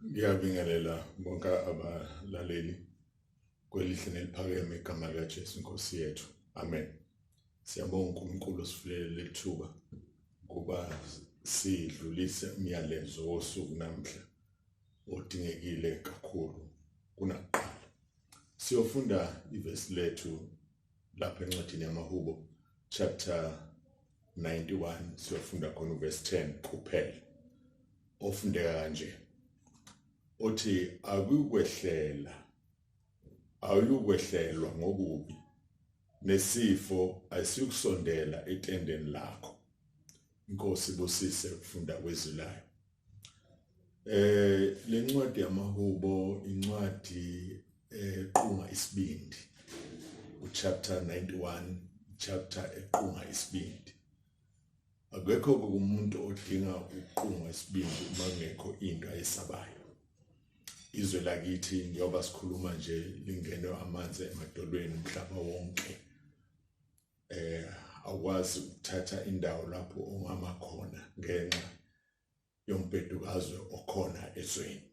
Ngiyabingelela bonke abalaleli kwelihle neliphakeme igama likaJesu Nkosi yethu. Amen. Siyabonga uNkulunkulu osifulele ithuba kuba sidlulise umyalezo wosuku namhla odingekile kakhulu kunakuqala. Siyofunda ivesi lethu lapha encwadini yamaHubo chapter 91, siyofunda khona uverse 10 kuphela. Ofundeka kanje: othi awuyukwehlelwa ngokubi, nesifo asiyukusondela etendeni lakho. Inkosi busise ukufunda kwezwilayo. Le ncwadi yamaHubo incwadi equnga isibindi, uchapter 91, chapter equnga isibindi. Akekho umuntu odinga ukuqunga isibindi uma kungekho into ayisabayo. Izwe lakithi njengoba sikhuluma nje lingenwe amanzi emadolweni umhlaba wonke. Awukwazi ukuthatha indawo lapho ongama khona ngenxa yombhedukazwe okhona ezweni.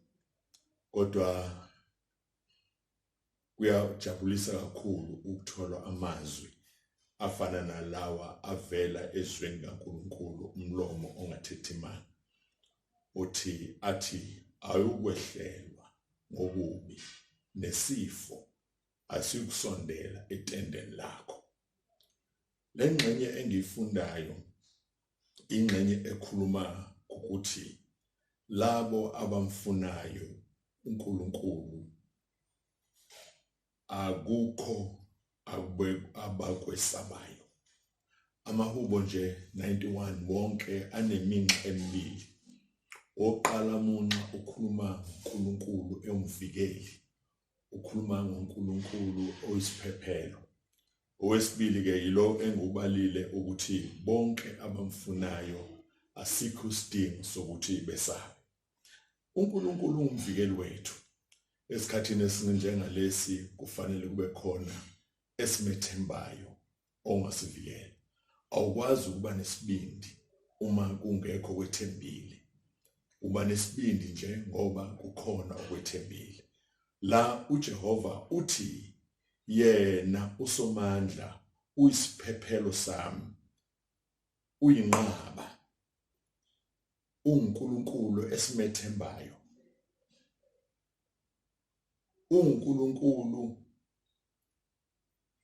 Kodwa kuyajabulisa kakhulu ukuthola amazwi afana nalawa avela ezweni kaNkulunkulu, umlomo ongathethimanga, athi awukwehlelwa ngokubi, nesifo asiyukusondela etendeni lakho. Le ngxenye engiyifundayo ingxenye ekhuluma ukuthi labo abamfunayo uNkulunkulu akukho abakwesabayo. AmaHubo nje 91 wonke aneminxa emibili. Oqala munxa ukhuluma ngoNkulunkulu emvikeli, ukhuluma ngoNkulunkulu oyisiphephelo. Owesibili ke yilo engubalile ukuthi bonke abamfunayo asikho isidingo sokuthi besabe. uNkulunkulu umvikeli wethu. Esikhathini esinjengalesi kufanele kube khona esimethembayo ongasivikela. Awukwazi ukuba nesibindi uma kungekho kwethembile. Uba nesibindi nje ngoba kukhona okwethembile. La uJehova uthi yena uSomandla uyisiphephelo sami, uyinqaba, uNkulunkulu esimethembayo, uNkulunkulu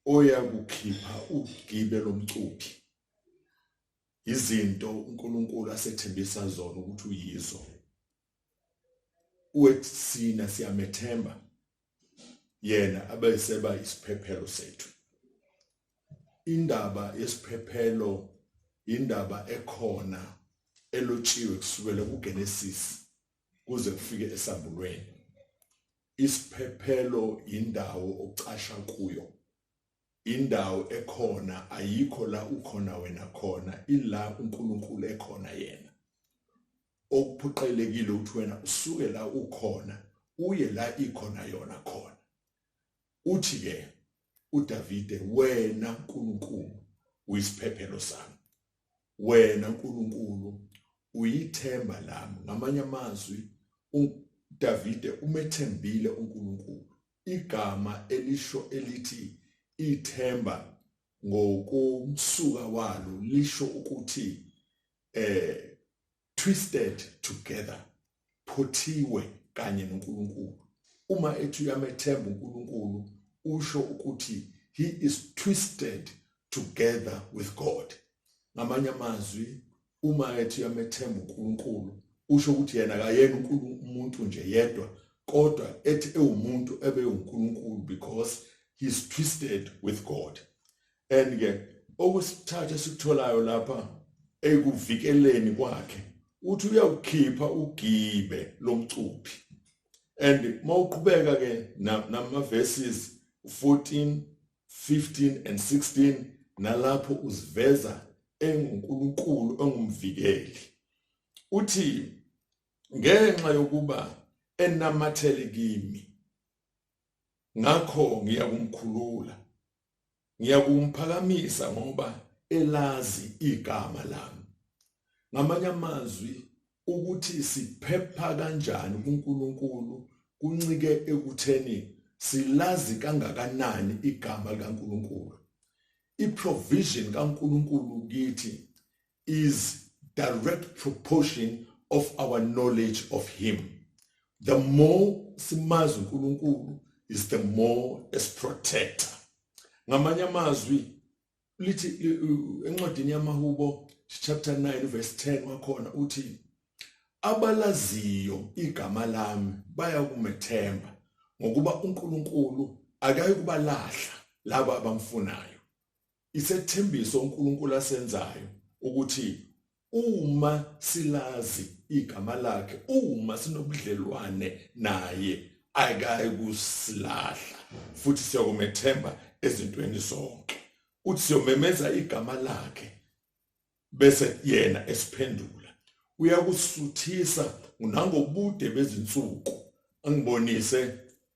oyakukhipha ugibe lomcuphi. Izinto uNkulunkulu asethembisa zona ukuthi uyizo. Uthina siyamethemba yena abeseba isiphephelo sethu. Indaba yesiphephelo indaba ekhona elotshiwe kusukela kuGenesis kuze kufike esambulweni. Isiphephelo indawo ocasha kuyo. Indawo ekhona, ayikho la ukhona wena khona, ila uNkulunkulu ekhona yena. Okuphoqelekile ukuthi wena usuke la ukhona uye la ikhona yona khona. Uthi ke uDavide, wena uNkulunkulu uyisiphephelo sami, wena uNkulunkulu uyithemba lami. Ngamanye amazwi uDavide umethembile uNkulunkulu. Igama elisho elithi ithemba ngokumsuka walo lisho ukuthi twisted together, phothiwe kanye noNkulunkulu. Uma ethi uyamethemba uNkulunkulu usho ukuthi he is twisted together with God. Ngamanye amazwi uma ethi uyamethemba uNkulunkulu usho ukuthi yena akayena umuntu nje yedwa, kodwa ethi ewumuntu ebe uNkulunkulu because he's twisted with God. And ke okusithatha sikutholayo lapha ekuvikeleni kwakhe uthi uyawukhipha ugibe lomcuphi. And mawuqhubeka ke nama verses 14, 15 and 16 nalapho uziveza enguNkulunkulu engumvikeli. Uthi ngenxa yokuba enamathele kimi, ngakho ngiyakumkhulula, ngiyakumphakamisa ngoba elazi igama lami. Ngamanye amazwi ukuthi siphepha kanjani kuNkulunkulu kuncike ekutheni silazi kangakanani igama likaNkulunkulu. I-provision kaNkulunkulu kithi is direct proportion of our knowledge of him. The more simazi uNkulunkulu is the more as protector. Ngamanye amazwi lithi encwadini yamaHubo chapter 9 verse 10 wakhona uthi abalaziyo igama lami bayakumethemba ngokuba uNkulunkulu akayi kubalahla laba abamfunayo. Isethembiso uNkulunkulu asenzayo ukuthi uma silazi igama lakhe, uma sinobudlelwane naye, akayi kusilahla futhi siyakumethemba ezintweni zonke. Uthi siyomemeza igama lakhe bese yena esiphendula. Uyakusuthisa nangobude bezinsuku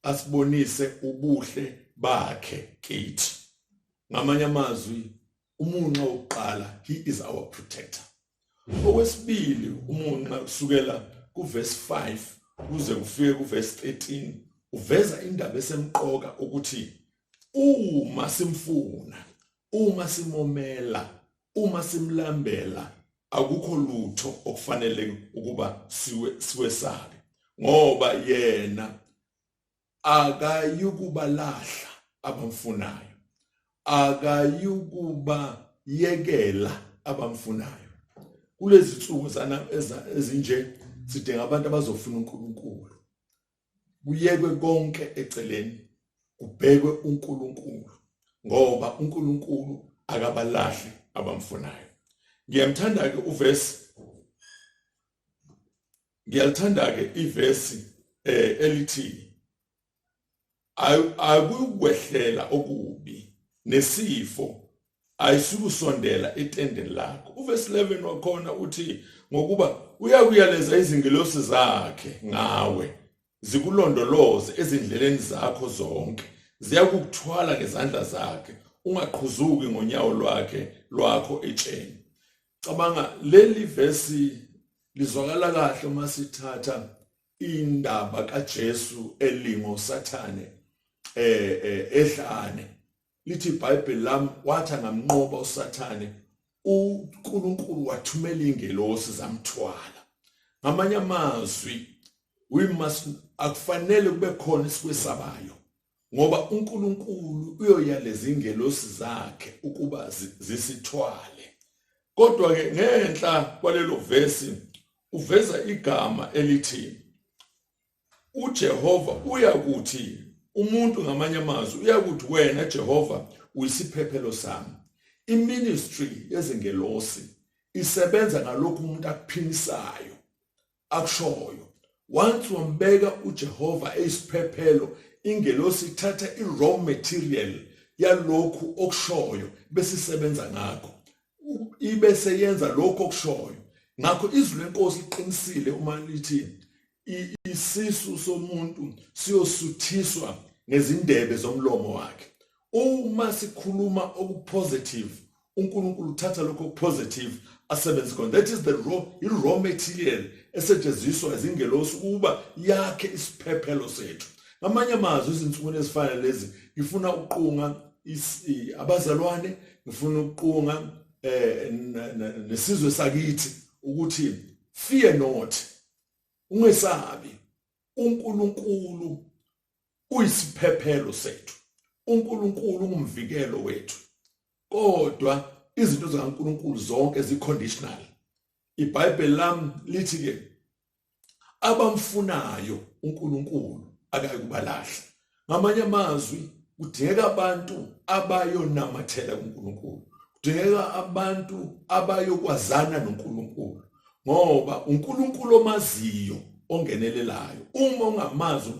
asibonise ubuhle bakhe kithi. Ngamanye amazwi umunqa wokuqala, he is our protector. Okwesibili umunqa kusukela kuverse 5 kuze kufike kuverse 13 uveza indaba esemqoka ukuthi uma simfuna, uma simomela, uma simlambela, akukho lutho okufanele ukuba siwesabe, ngoba yena akayukubalahla abamfunayo, akayukuba yekela abamfunayo. Kulezi nsuku ezinje sidinga abantu abazofuna uNkulunkulu. Kuyekwe konke eceleni, kubhekwe uNkulunkulu, ngoba uNkulunkulu akabalahli abamfunayo. Ngiyalithanda ke ivesi elithi akukwehlela okubi nesifo ayisukusondela etendeni lakho. Uverse 11 wakhona uthi ngokuba uyakuyaleza izingelosi zakhe ngawe zikulondoloze ezindleleni zakho zonke, ziyakukuthwala ngezandla zakhe, ungaqhuzuki ngonyawo lwakho etsheni. Cabanga leli verse lizwakala kahle uma sithatha indaba kaJesu elingo Sathane ehlane. Lithi iBhayibheli lami wathi ngamnqoba uSathane uNkulunkulu wathumela ingelosi zamthwala. Ngamanye amazwi akufanele kube khona isikwesabayo, ngoba uNkulunkulu uyoyaleza ingelosi zakhe ukuba zisithwale. Kodwa ke ngenhla kwalelo verse uveza igama elithi uJehova uyakuthi umuntu, ngamanye amazwi uyakuthi wena Jehova uyisiphephelo sami. Iministry yezingelosi isebenza ngalokho umuntu akuphinisayo akushoyo. Once wambeka uJehova eyisiphephelo, ingelosi ithatha i-raw material yalokhu okushoyo bese isebenza ngakho, ibese yenza lokho okushoyo. Ngakho izwi lenkosi liqinisile uma lithi isisu somuntu siyosuthiswa ngezindebe zomlomo wakhe. Uma sikhuluma okupositive, uNkulunkulu uthatha lokho okupositive asebenze khona. That is the raw material esetshenziswa izingelosi ukuba yakhe isiphephelo sethu. Ngamanye amazwi izinsuku ezifana lezi ngifuna uqunga abazalwane, ngifuna uqunga nesizwe sakithi ukuthi fear not, ungesabi. uNkulunkulu uyisiphephelo sethu, uNkulunkulu ungumvikelo wethu. Kodwa izinto zikaNkulunkulu zonke ziconditional. iBhayibheli lami lithi ke abamfunayo uNkulunkulu akayi kubalahla. Ngamanye amazwi kudingeka abantu abayonamathela kuNkulunkulu, kudingeka abantu abayokwazana noNkulunkulu, ngoba uNkulunkulu omaziyo ongenelelayo. Uma ungamazi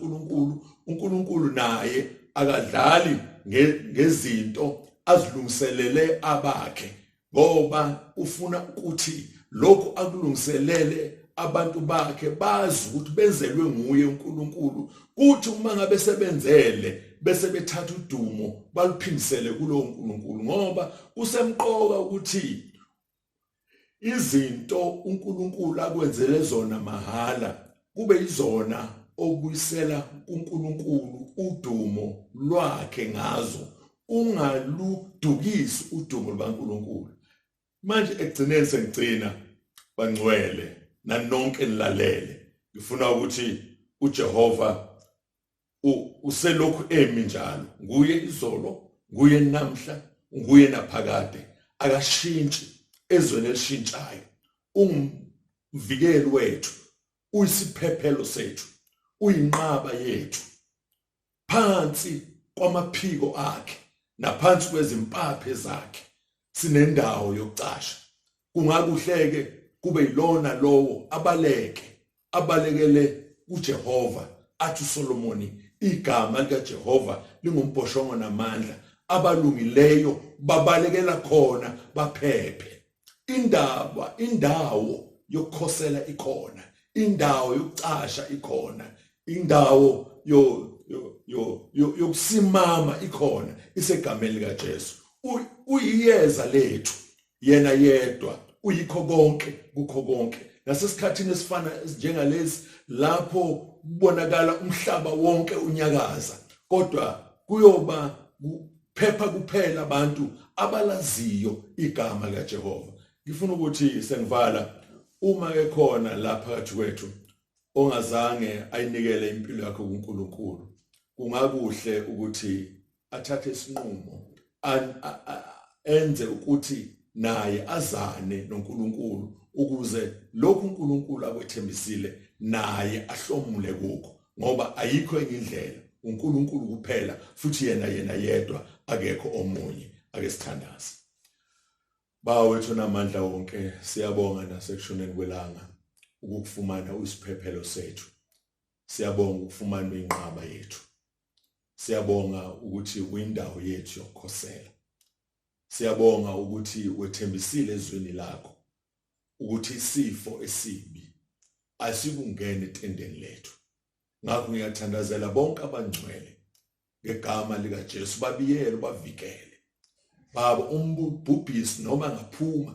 uNkulunkulu naye akadlali ngezinto azilungiselele abakhe, ngoba ufuna ukuthi lokho akulungiselele abantu bakhe bazi ukuthi benzelwe nguye uNkulunkulu, kuthi uma ngabe sebenzele bese bethatha udumo baluphindisele kulo uNkulunkulu. Ngoba kusemqoka ukuthi izinto uNkulunkulu akwenzele zona mahala kube izona obuyisela kuNkulunkulu udumo lwakhe ngazo, ungaludukisi udumo lukaNkulunkulu. Manje ekugcineni sengigcina bangcwele nanonke nilalele, ngifuna ukuthi uJehova uselokhu emi njalo, nguye izolo, nguye namhla, nguye naphakade, akashintshi ezweni elishintshayo. Ungumvikeli wethu, uyisiphephelo sethu, uyinqaba yethu, phansi kwamaphiko akhe naphansi kwezimpaphe zakhe sinendawo yokucasha. Kungakuhleke kube yilona lowo abalekele uJehova, athi uSolomoni, igama likaJehova lingumbhoshongo namandla, abalungileyo babalekela khona baphephe. Indawo yokukhosela ikhona, indawo yokucasha ikhona, indawo yokusimama ikhona, isegameni likaJesu. Uyiyeza lethu, yena yedwa uyikho konke kukho konke. Nasesikhathini esifana njengalezi lapho kubonakala umhlaba wonke unyakaza, kodwa kuyoba phepha kuphela abantu abalaziyo igama likaJehova. Ngifuna ukuthi sengivala, uma ekhona lapha phakathi kwethu ongazange ayinikele impilo yakhe kuNkulunkulu, kungakuhle ukuthi athathe isinqumo enze ukuthi naye azane noNkulunkulu, ukuze lokhu uNkulunkulu akwethembisile naye ahlomule kukho, ngoba ayikho enye indlela, uNkulunkulu kuphela, futhi yena yedwa, akekho omunye. Ake sithandaze. Baba wethu namandla wonke, siyabonga nasekushoneni kwelanga ukufumana usiphephelo sethu. Siyabonga ukufumana inqaba yethu. Siyabonga ukuthi uyindawo yethu yokukhosela. Siyabonga ukuthi wethembisile ezweni lakho ukuthi isifo esibi asikungena etendeni lethu. Ngakho ngiyathandazela bonke abangcwele ngegama likaJesu, babiyele bavikele. Baba, umbhubhisi noma ngaphuma,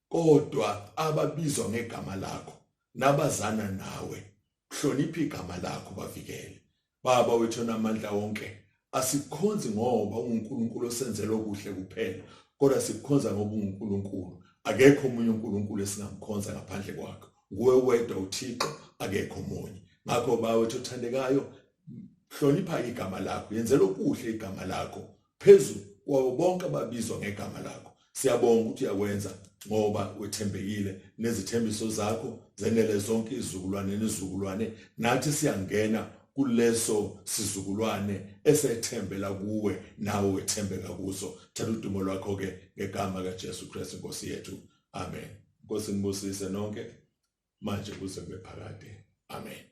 kodwa ababizwa ngegama lakho nabazana nawe, hlonipha igama lakho, bavikele. Baba wethu namandla wonke, asikhonzi ngoba uNkulunkulu osenzela okuhle kuphela, kodwa sikhonza ngoba uNkulunkulu. Akekho omunye uNkulunkulu esingamkhonza ngaphandle kwakho. Nguwe wedwa uThixo, akekho omunye. Ngakho Baba wethu othandekayo, hlonipha igama lakho, yenzela okuhle igama lakho phezulu kwabo bonke ababizwa ngegama lakho. Siyabonga ukuthi uyakwenza ngoba wethembekile, nezithembiso zakho zenele zonke izizukulwane nezizukulwane. Nathi siyangena kuleso sizukulwane esethembela kuwe, nawe wethembeka kuso. Thatha udumo lwakho ke ngegama likaJesu Kristu Nkosi yethu. Amen. Nkosi nibusise nonke manje kuze kube phakade. Amen.